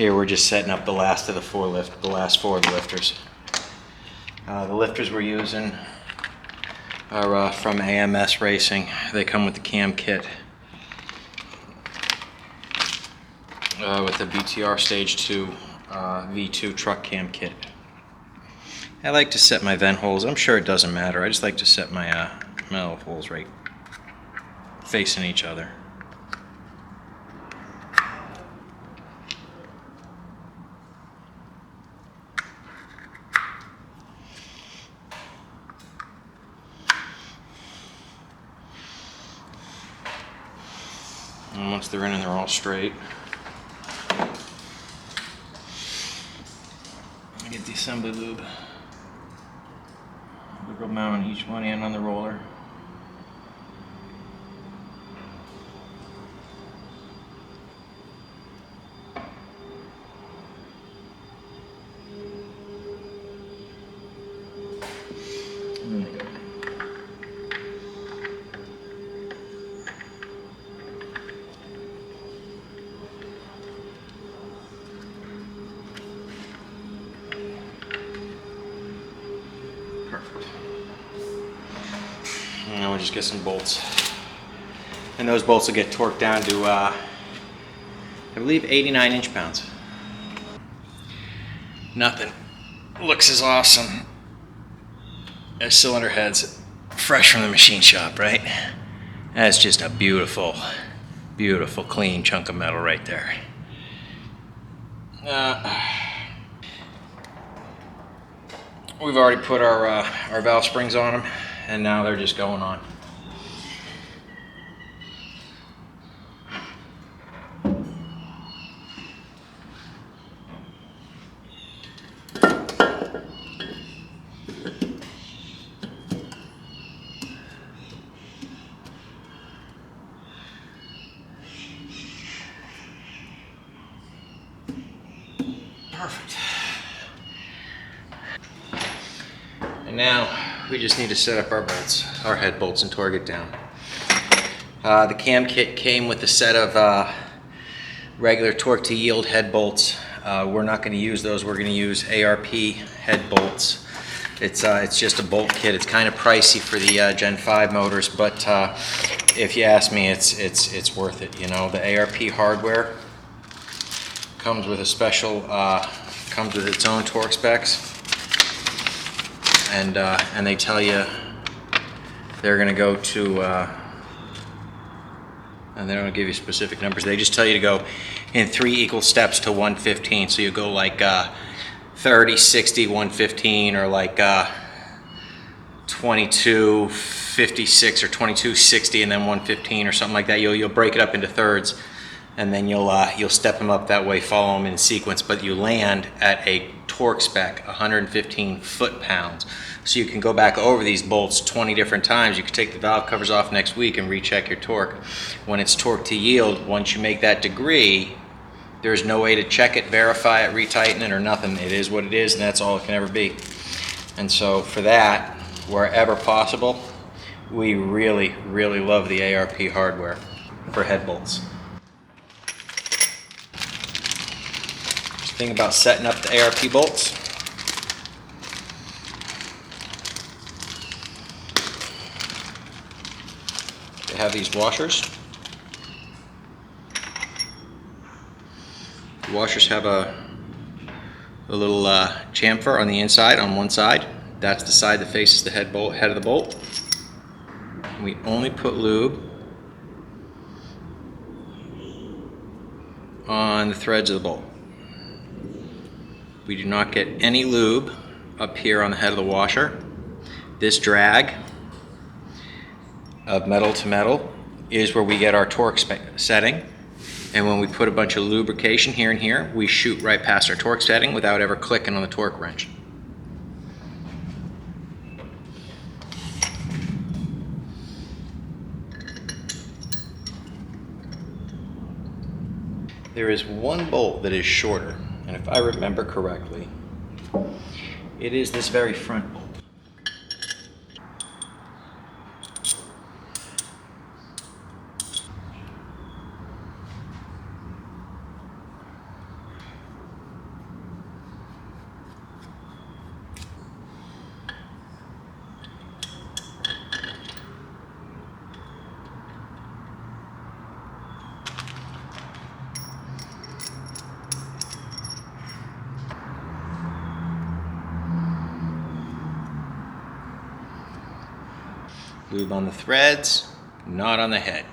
Here we're just setting up the last of the last four lifters. The lifters we're using are from AMS Racing. They come with the cam kit with the BTR Stage 2 V2 truck cam kit. I like to set my vent holes. I'm sure it doesn't matter. I just like to set my metal holes right facing each other. And once they're in and they're all straight, I get the assembly lube. We'll mount each one end on the roller. Perfect. And then we'll just get some bolts. And those bolts will get torqued down to, I believe, 89 inch-pounds. Nothing looks as awesome as cylinder heads fresh from the machine shop, right? That's just a beautiful, beautiful, clean chunk of metal right there. We've already put our valve springs on them, and now they're just going on. Perfect. And now we just need to set up our bolts, our head bolts, and torque it down. The cam kit came with a set of regular torque to yield head bolts. We're not going to use those. We're going to use ARP head bolts. It's just a bolt kit. It's kind of pricey for the Gen 5 motors, but if you ask me, it's worth it. You know, the ARP hardware comes with a special, comes with its own torque specs. And they tell you they're going to go to, and they don't give you specific numbers. They just tell you to go in 3 equal steps to 115. So you go like 30, 60, 115, or like 22, 56, or 22, 60, and then 115, or something like that. You'll break it up into thirds, and then you'll step them up that way, follow them in sequence. But you land at a torque spec, 115 foot-pounds. So you can go back over these bolts 20 different times. You can take the valve covers off next week and recheck your torque. When it's torque to yield, once you make that degree, there's no way to check it, verify it, retighten it, or nothing. It is what it is, and that's all it can ever be. And so for that, wherever possible, we really, really love the ARP hardware for head bolts. Just think about setting up the ARP bolts. They have these washers. The washers have a little chamfer on the inside, on one side. That's the side that faces the head of the bolt. We only put lube on the threads of the bolt. We do not get any lube up here on the head of the washer. This drag of metal to metal is where we get our torque setting. And when we put a bunch of lubrication here and here, we shoot right past our torque setting without ever clicking on the torque wrench. There is one bolt that is shorter, and if I remember correctly, it is this very front bolt. Lube on the threads, not on the head.